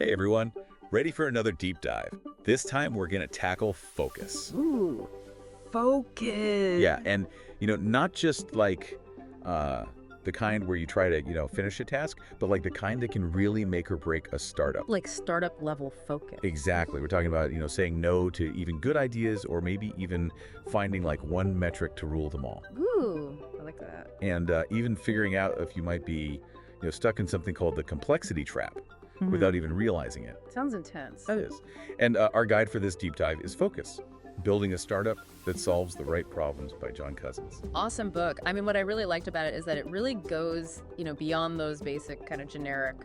Hey everyone, ready for another deep dive? This time we're going to tackle focus. Ooh, focus. Yeah, and not just like the kind where you try to, finish a task, but like the kind that can really make or break a startup. Like startup level focus. Exactly. We're talking about, saying no to even good ideas or maybe even finding like one metric to rule them all. Ooh, I like that. And even figuring out if you might be, stuck in something called the complexity trap without even realizing it. Sounds intense. That is. And our guide for this deep dive is Focus, Building a Startup That Solves the Right Problems by John Cousins. Awesome book. I mean, what I really liked about it is that it really goes, beyond those basic kind of generic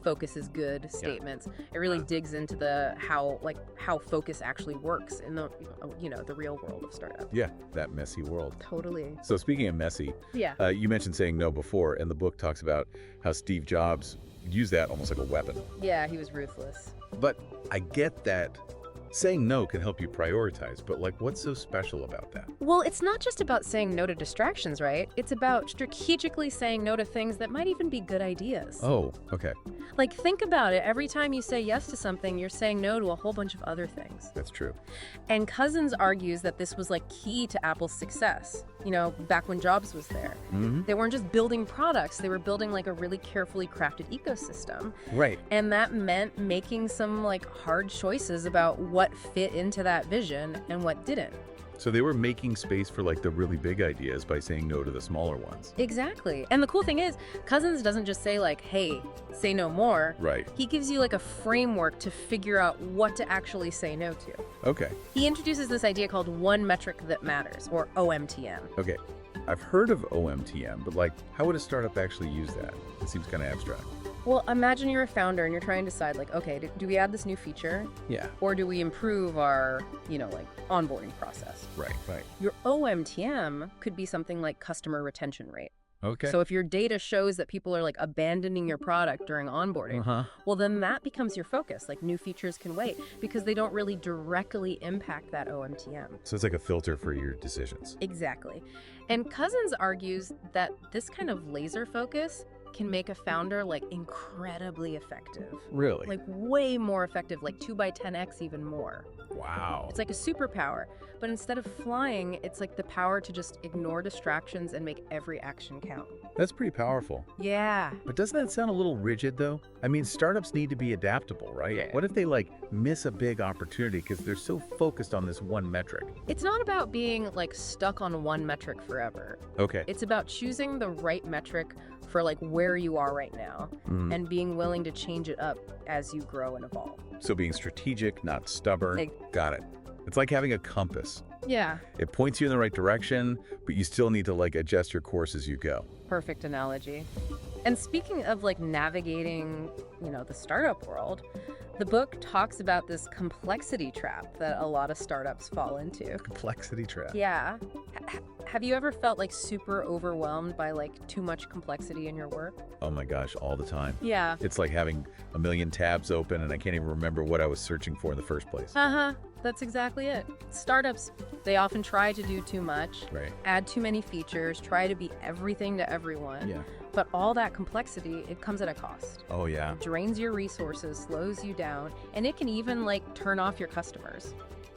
focus is good statements. It really digs into the how focus actually works in the the real world of startup. Yeah, that messy world. Totally. So speaking of messy, you mentioned saying no before, and the book talks about how Steve Jobs used that almost like a weapon. Yeah, he was ruthless. But I get that saying no can help you prioritize, but like what's so special about that? Well, it's not just about saying no to distractions, right? It's about strategically saying no to things that might even be good ideas. Oh, okay. Like, think about it. Every time you say yes to something, you're saying no to a whole bunch of other things. That's true. And Cousins argues that this was like key to Apple's success, back when Jobs was there. They weren't just building products, they were building like a really carefully crafted ecosystem. Right. And that meant making some like hard choices about what fit into that vision and what didn't. So they were making space for like the really big ideas by saying no to the smaller ones. Exactly. And the cool thing is, Cousins doesn't just say like, hey, say no more. Right. He gives you like a framework to figure out what to actually say no to. Okay. He introduces this idea called one metric that matters, or OMTM. Okay. I've heard of OMTM, but like, how would a startup actually use that? It seems kind of abstract. Well, imagine you're a founder and you're trying to decide like, okay, do we add this new feature? Yeah. Or do we improve our, onboarding process? Right. Your OMTM could be something like customer retention rate. Okay. So if your data shows that people are like abandoning your product during onboarding, well, then that becomes your focus. Like new features can wait because they don't really directly impact that OMTM. So it's like a filter for your decisions. Exactly. And Cousins argues that this kind of laser focus can make a founder like incredibly effective. Really? Like way more effective, like 2 by 10x even more. Wow. It's like a superpower, but instead of flying, it's like the power to just ignore distractions and make every action count. That's pretty powerful. Yeah. But doesn't that sound a little rigid though? I mean, startups need to be adaptable, right? Yeah. What if they like miss a big opportunity because they're so focused on this one metric? It's not about being like stuck on one metric forever. Okay. It's about choosing the right metric for like where you are right now and being willing to change it up as you grow and evolve. So being strategic, not stubborn. Got it. It's like having a compass. Yeah. It points you in the right direction, but you still need to like adjust your course as you go. Perfect analogy. And speaking of like navigating, the startup world, the book talks about this complexity trap that a lot of startups fall into. Complexity trap. Yeah. Have you ever felt like super overwhelmed by like too much complexity in your work? Oh my gosh, all the time. Yeah. It's like having a million tabs open and I can't even remember what I was searching for in the first place. That's exactly it. Startups, they often try to do too much, Right. add too many features, try to be everything to everyone. Yeah. But all that complexity, it comes at a cost. Oh yeah. It drains your resources, slows you down, and it can even like turn off your customers.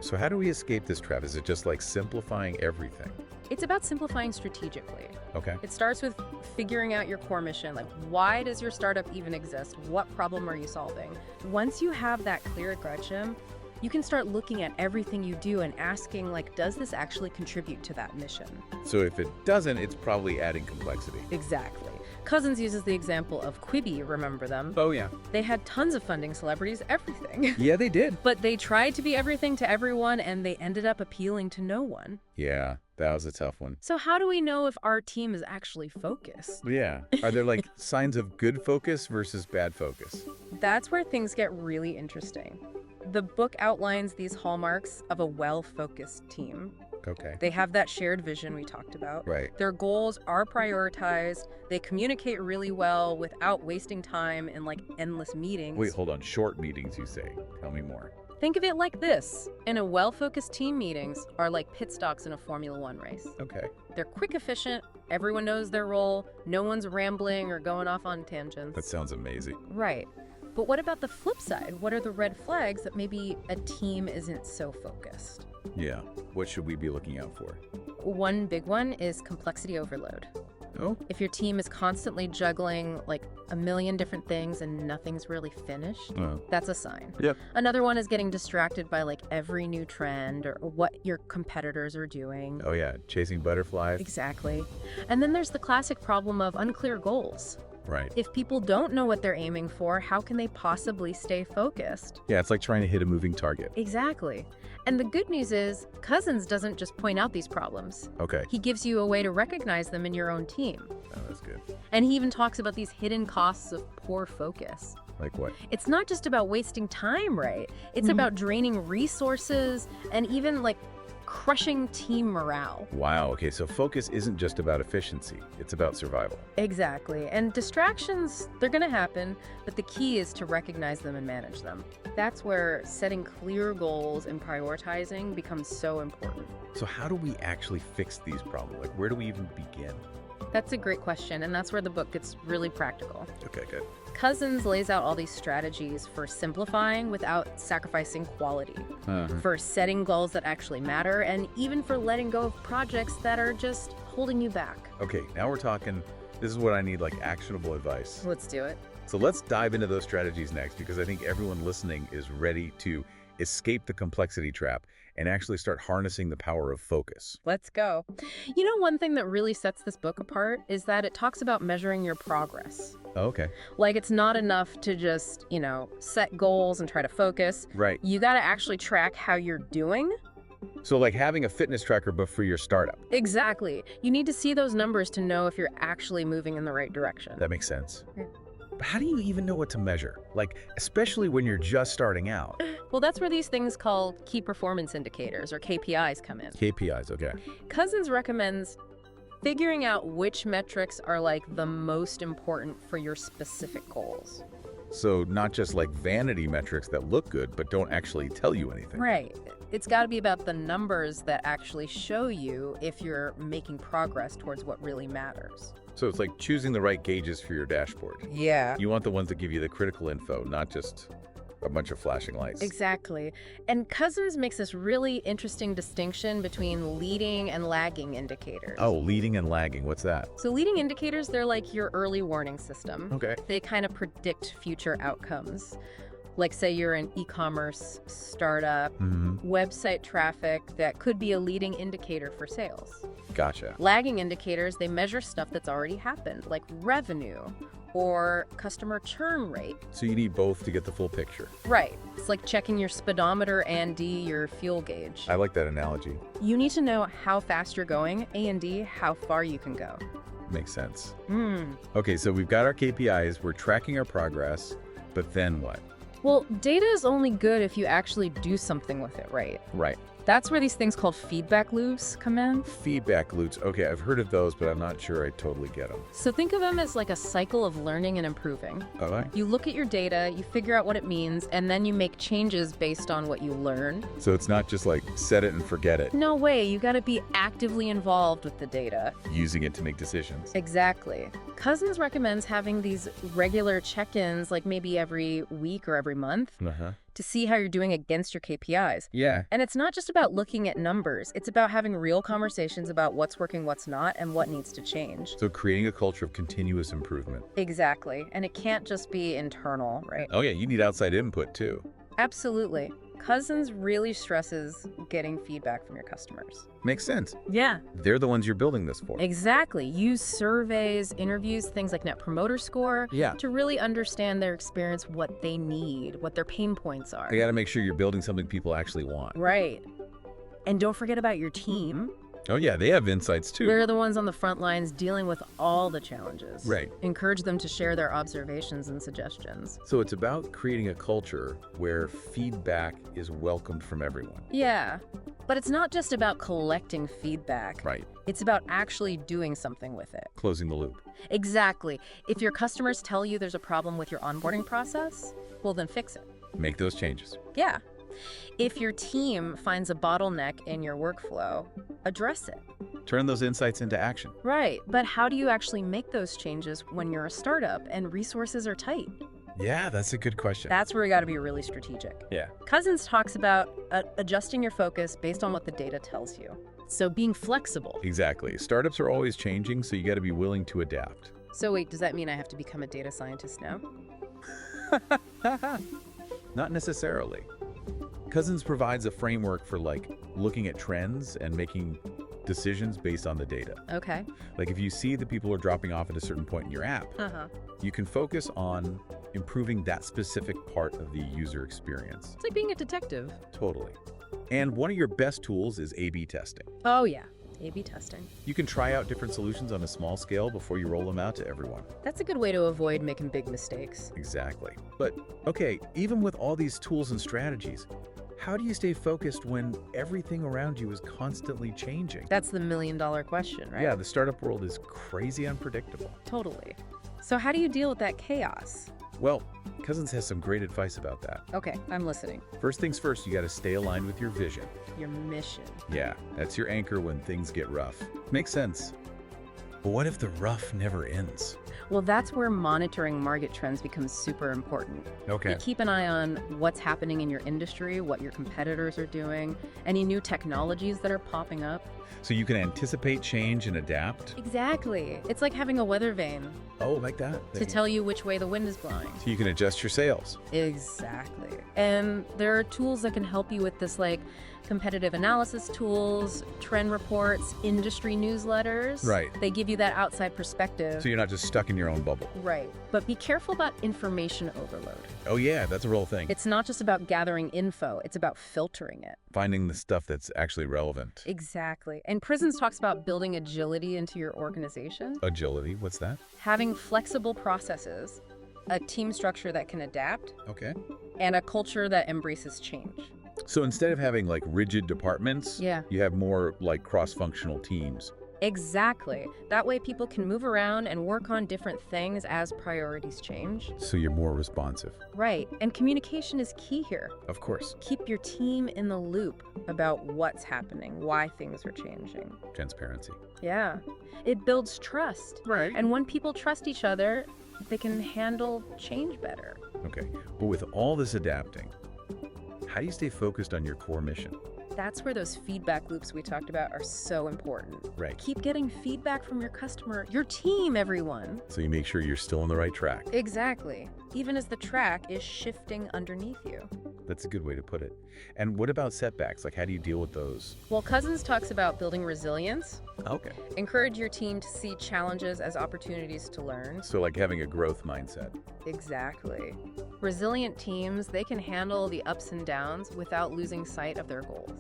So how do we escape this trap? Is it just like simplifying everything? It's about simplifying strategically. Okay. It starts with figuring out your core mission, like why does your startup even exist? What problem are you solving? Once you have that clear at Gretchen, you can start looking at everything you do and asking, like, does this actually contribute to that mission? So if it doesn't, it's probably adding complexity. Exactly. Cousins uses the example of Quibi, remember them? Oh yeah. They had tons of funding, celebrities, everything. Yeah, they did. But they tried to be everything to everyone, and they ended up appealing to no one. Yeah, that was a tough one. So how do we know if our team is actually focused? Yeah. Are there like signs of good focus versus bad focus? That's where things get really interesting. The book outlines these hallmarks of a well-focused team. Okay. They have that shared vision we talked about. Right. Their goals are prioritized. They communicate really well without wasting time in like endless meetings. Wait, hold on. Short meetings, you say. Tell me more. Think of it like this. In a well-focused team, meetings are like pit stops in a Formula One race. Okay. They're quick, efficient, everyone knows their role, no one's rambling or going off on tangents. That sounds amazing. Right. But what about the flip side? What are the red flags that maybe a team isn't so focused? Yeah. What should we be looking out for? One big one is complexity overload. Oh, If your team is constantly juggling like a million different things and nothing's really finished, that's a sign. yep. Another one is getting distracted by like every new trend or what your competitors are doing. Oh, yeah. Chasing butterflies. Exactly. And then there's the classic problem of unclear goals. Right. If people don't know what they're aiming for, how can they possibly stay focused? Yeah, it's like trying to hit a moving target. Exactly. And the good news is, Cousins doesn't just point out these problems. Okay. He gives you a way to recognize them in your own team. Oh, that's good. And he even talks about these hidden costs of poor focus. Like what? It's not just about wasting time, right? It's about draining resources and even like crushing team morale. Wow. Okay, so focus isn't just about efficiency. It's about survival. Exactly. And distractions, they're going to happen, but the key is to recognize them and manage them. That's where setting clear goals and prioritizing becomes so important. So how do we actually fix these problems? Like, where do we even begin? That's a great question, and that's where the book gets really practical. Okay, good. Cousins lays out all these strategies for simplifying without sacrificing quality, for setting goals that actually matter, and even for letting go of projects that are just holding you back. Okay, now we're talking, this is what I need, like actionable advice. Let's do it. So let's dive into those strategies next, because I think everyone listening is ready to escape the complexity trap and actually start harnessing the power of focus. Let's go. You know, one thing that really sets this book apart is that it talks about measuring your progress. Oh, okay. Like, it's not enough to just, set goals and try to focus. Right. You got to actually track how you're doing. So like having a fitness tracker, but for your startup. Exactly. You need to see those numbers to know if you're actually moving in the right direction. That makes sense. Yeah. But how do you even know what to measure? Like, especially when you're just starting out. Well, that's where these things called key performance indicators, or KPIs, come in. KPIs, okay. Cousins recommends figuring out which metrics are like the most important for your specific goals. So not just like vanity metrics that look good, but don't actually tell you anything. Right. It's got to be about the numbers that actually show you if you're making progress towards what really matters. So it's like choosing the right gauges for your dashboard. Yeah. You want the ones that give you the critical info, not just a bunch of flashing lights. Exactly. And Cousins makes this really interesting distinction between leading and lagging indicators. Oh, leading and lagging. What's that? So leading indicators, they're like your early warning system. Okay. They kind of predict future outcomes. Like, say you're an e-commerce startup, website traffic that could be a leading indicator for sales. Gotcha. Lagging indicators, they measure stuff that's already happened, like revenue or customer churn rate. So you need both to get the full picture. Right. It's like checking your speedometer and your fuel gauge. I like that analogy. You need to know how fast you're going, and how far you can go. Makes sense. Okay, so we've got our KPIs, we're tracking our progress, but then what? Well, data is only good if you actually do something with it, right? Right. That's where these things called feedback loops come in. Feedback loops. Okay, I've heard of those, but I'm not sure I totally get them. So think of them as like a cycle of learning and improving. All right. You look at your data, you figure out what it means, and then you make changes based on what you learn. So it's not just like set it and forget it, No way, you gotta be actively involved with the data. using it to make decisions. Exactly. Cousins recommends having these regular check-ins, like maybe every week or every month, to see how you're doing against your KPIs. Yeah. And it's not just about looking at numbers. It's about having real conversations about what's working, what's not, and what needs to change. So creating a culture of continuous improvement. Exactly. And it can't just be internal, right? Oh yeah, you need outside input too. Absolutely. Cousins really stresses getting feedback from your customers. Makes sense. Yeah. They're the ones you're building this for. Exactly. Use surveys, interviews, things like Net Promoter Score Yeah. to really understand their experience, what they need, what their pain points are. I gotta make sure you're building something people actually want. Right. And don't forget about your team. Oh yeah, they have insights too. They're the ones on the front lines dealing with all the challenges. Right. Encourage them to share their observations and suggestions. So it's about creating a culture where feedback is welcomed from everyone. Yeah. But it's not just about collecting feedback. Right. It's about actually doing something with it. Closing the loop. Exactly. If your customers tell you there's a problem with your onboarding process, well, then fix it. Make those changes. Yeah. If your team finds a bottleneck in your workflow, address it. Turn those insights into action. Right. But how do you actually make those changes when you're a startup and resources are tight? Yeah, that's a good question. That's where we got to be really strategic. Yeah. Cousins talks about adjusting your focus based on what the data tells you. So being flexible. Exactly. Startups are always changing, so you got to be willing to adapt. So wait, does that mean I have to become a data scientist now? Not necessarily. Cousins provides a framework for looking at trends and making decisions based on the data. Okay. Like if you see that people are dropping off at a certain point in your app, you can focus on improving that specific part of the user experience. It's like being a detective. Totally. And one of your best tools is A/B testing. Oh yeah, A/B testing. You can try out different solutions on a small scale before you roll them out to everyone. That's a good way to avoid making big mistakes. Exactly. But okay, even with all these tools and strategies, how do you stay focused when everything around you is constantly changing? That's the million-dollar question, right? Yeah, the startup world is crazy unpredictable. Totally. So how do you deal with that chaos? Well, Cousins has some great advice about that. Okay, I'm listening. First things first, you got to stay aligned with your vision. Your mission. Yeah, that's your anchor when things get rough. Makes sense. But what if the rough never ends? Well, that's where monitoring market trends becomes super important. Okay. You keep an eye on what's happening in your industry, what your competitors are doing, any new technologies that are popping up. So you can anticipate change and adapt? Exactly. It's like having a weather vane Oh, like that? to tell you which way the wind is blowing. So you can adjust your sails. Exactly. And there are tools that can help you with this, like competitive analysis tools, trend reports, industry newsletters. Right. They give you that outside perspective. So you're not just stuck in your own bubble. Right. But be careful about information overload. Oh yeah, that's a real thing. It's not just about gathering info, it's about filtering it. Finding the stuff that's actually relevant. Exactly. And Prisons talks about building agility into your organization. Agility, what's that? Having flexible processes, a team structure that can adapt, Okay. and a culture that embraces change. So instead of having rigid departments, Yeah. you have more cross-functional teams. Exactly. That way people can move around and work on different things as priorities change. So you're more responsive. Right. And communication is key here. Of course. Keep your team in the loop about what's happening, why things are changing. Transparency. Yeah. It builds trust. Right. And when people trust each other, they can handle change better. Okay. But with all this adapting, how do you stay focused on your core mission? That's where those feedback loops we talked about are so important. Right. Keep getting feedback from your customer, your team, everyone. So you make sure you're still on the right track. Exactly. Even as the track is shifting underneath you. That's a good way to put it. And what about setbacks? How do you deal with those? Well, Cousins talks about building resilience. Okay. Encourage your team to see challenges as opportunities to learn. So having a growth mindset. Exactly. Resilient teams, they can handle the ups and downs without losing sight of their goals.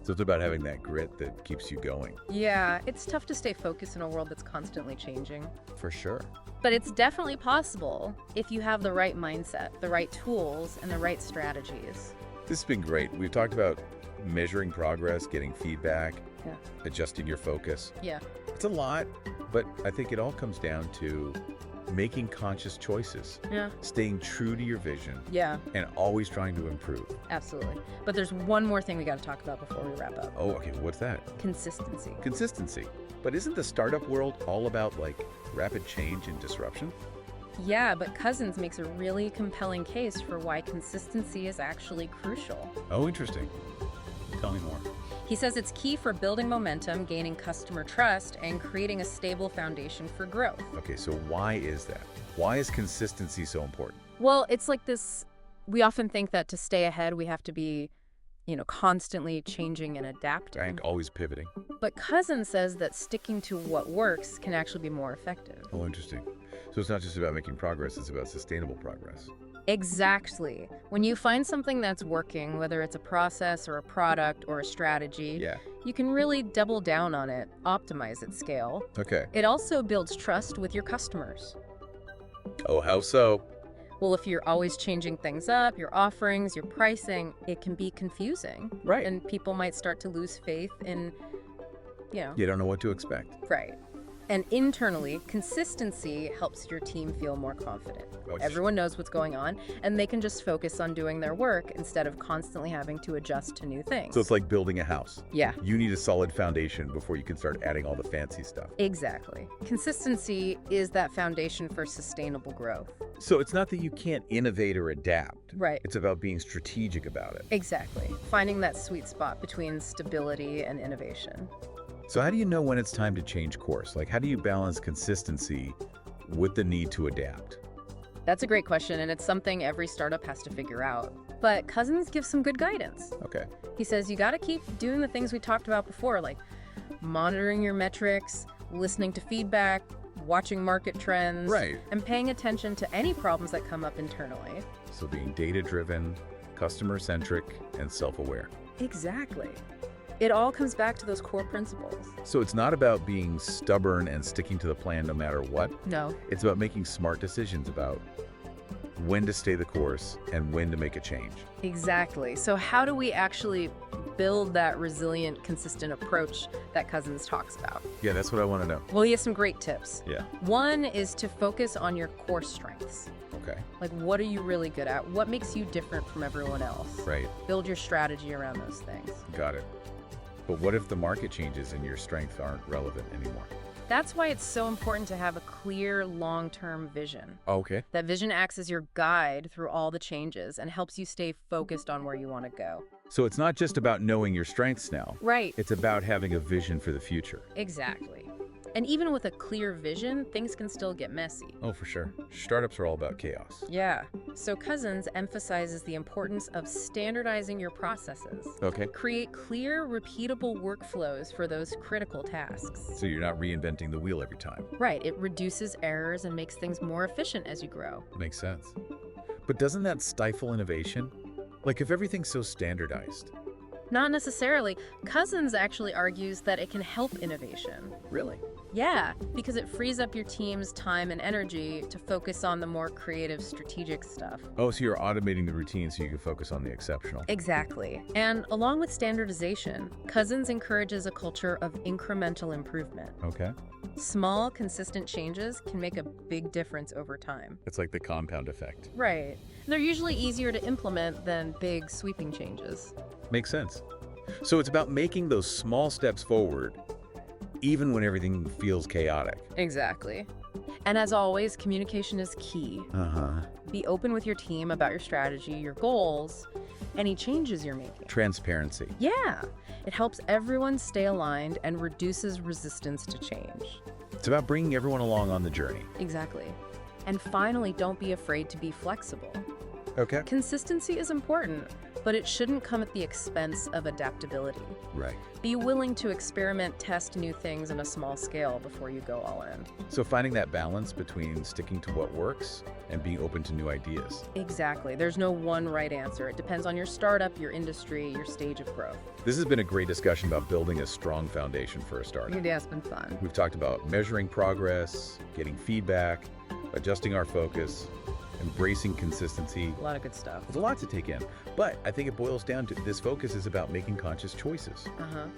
So it's about having that grit that keeps you going. Yeah, it's tough to stay focused in a world that's constantly changing. For sure. But it's definitely possible if you have the right mindset, the right tools, and the right strategies. This has been great. We've talked about measuring progress, getting feedback, Yeah. adjusting your focus. Yeah. It's a lot, but I think it all comes down to making conscious choices, Yeah. staying true to your vision, Yeah, and always trying to improve. absolutely. But there's one more thing we got to talk about before we wrap up. Oh, okay. What's that? Consistency. Consistency. But isn't the startup world all about rapid change and disruption? Yeah, but Cousins makes a really compelling case for why consistency is actually crucial. Oh, interesting. Tell me more. He says it's key for building momentum, gaining customer trust, and creating a stable foundation for growth. Okay, so why is that? Why is consistency so important? Well, it's like this, we often think that to stay ahead, we have to be, constantly changing and adapting. Right? Always pivoting. But Cousins says that sticking to what works can actually be more effective. Oh, interesting. So it's not just about making progress, it's about sustainable progress. Exactly. When you find something that's working, whether it's a process or a product or a strategy, Yeah. you can really double down on it, optimize its scale. Okay. It also builds trust with your customers. Oh, how so? Well, if you're always changing things up, your offerings, your pricing, it can be confusing. Right. And people might start to lose faith in, You don't know what to expect. right. And internally, consistency helps your team feel more confident. Oh, Everyone knows what's going on, and they can just focus on doing their work instead of constantly having to adjust to new things. So it's like building a house. Yeah, You need a solid foundation before you can start adding all the fancy stuff. exactly. Consistency is that foundation for sustainable growth. So it's not that you can't innovate or adapt. Right. It's about being strategic about it. Exactly. Finding that sweet spot between stability and innovation. So how do you know when it's time to change course? Like, how do you balance consistency with the need to adapt? That's a great question, and it's something every startup has to figure out. But Cousins gives some good guidance. Okay. He says you got to keep doing the things we talked about before, like monitoring your metrics, listening to feedback, watching market trends, Right. and paying attention to any problems that come up internally. So being data-driven, customer-centric, and self-aware. Exactly. It all comes back to those core principles. So it's not about being stubborn and sticking to the plan no matter what. No. It's about making smart decisions about when to stay the course and when to make a change. Exactly. So how do we actually build that resilient, consistent approach that Cousins talks about? Yeah, that's what I want to know. Well, he has some great tips. Yeah. One is to focus on your core strengths. Okay. Like, what are you really good at? What makes you different from everyone else? Right. Build your strategy around those things. Got it. But what if the market changes and your strengths aren't relevant anymore? That's why it's so important to have a clear, long-term vision. Okay. That vision acts as your guide through all the changes and helps you stay focused on where you want to go. So it's not just about knowing your strengths now. Right. It's about having a vision for the future. Exactly. And even with a clear vision, things can still get messy. Oh, for sure. Startups are all about chaos. Yeah. So Cousins emphasizes the importance of standardizing your processes. Okay. Create clear, repeatable workflows for those critical tasks. So you're not reinventing the wheel every time. Right. It reduces errors and makes things more efficient as you grow. Makes sense. But doesn't that stifle innovation? Like if everything's so standardized. Not necessarily. Cousins actually argues that it can help innovation. Really? Yeah, because it frees up your team's time and energy to focus on the more creative, strategic stuff. Oh, so you're automating the routine so you can focus on the exceptional. Exactly. And along with standardization, Cousins encourages a culture of incremental improvement. Okay. Small, consistent changes can make a big difference over time. It's like the compound effect. Right. They're usually easier to implement than big, sweeping changes. Makes sense. So it's about making those small steps forward, even when everything feels chaotic. Exactly. And as always, communication is key. Be open with your team about your strategy, your goals, any changes you're making. Transparency. Yeah. It helps everyone stay aligned and reduces resistance to change. It's about bringing everyone along on the journey. Exactly. And finally, don't be afraid to be flexible. Okay. Consistency is important, but it shouldn't come at the expense of adaptability. Right. Be willing to experiment, test new things on a small scale before you go all in. So finding that balance between sticking to what works and being open to new ideas. Exactly. There's no one right answer. It depends on your startup, your industry, your stage of growth. This has been a great discussion about building a strong foundation for a startup. Yeah, it's been fun. We've talked about measuring progress, getting feedback, adjusting our focus, embracing consistency. A lot of good stuff. There's a lot to take in, but I think it boils down to this focus is about making conscious choices,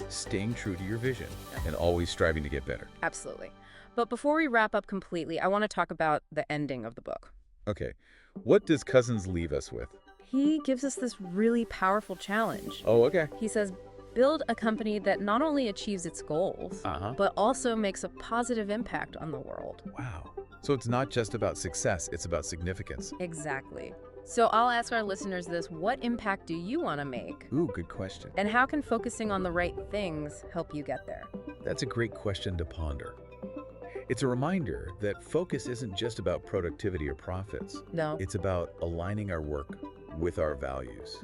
staying true to your vision, and always striving to get better. Absolutely. But before we wrap up completely, I want to talk about the ending of the book. Okay, what does Cousins leave us with? He gives us this really powerful challenge. Oh, okay. He says, build a company that not only achieves its goals, but also makes a positive impact on the world. Wow. So it's not just about success, it's about significance. Exactly. So I'll ask our listeners this: what impact do you want to make? Ooh, good question. And how can focusing on the right things help you get there? That's a great question to ponder. It's a reminder that focus isn't just about productivity or profits. No. It's about aligning our work with our values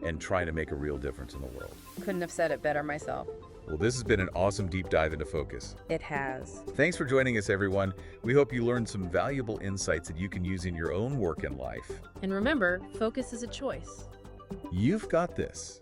and trying to make a real difference in the world. Couldn't have said it better myself. Well, this has been an awesome deep dive into focus. It has. Thanks for joining us, everyone. We hope you learned some valuable insights that you can use in your own work and life. And remember, focus is a choice. You've got this.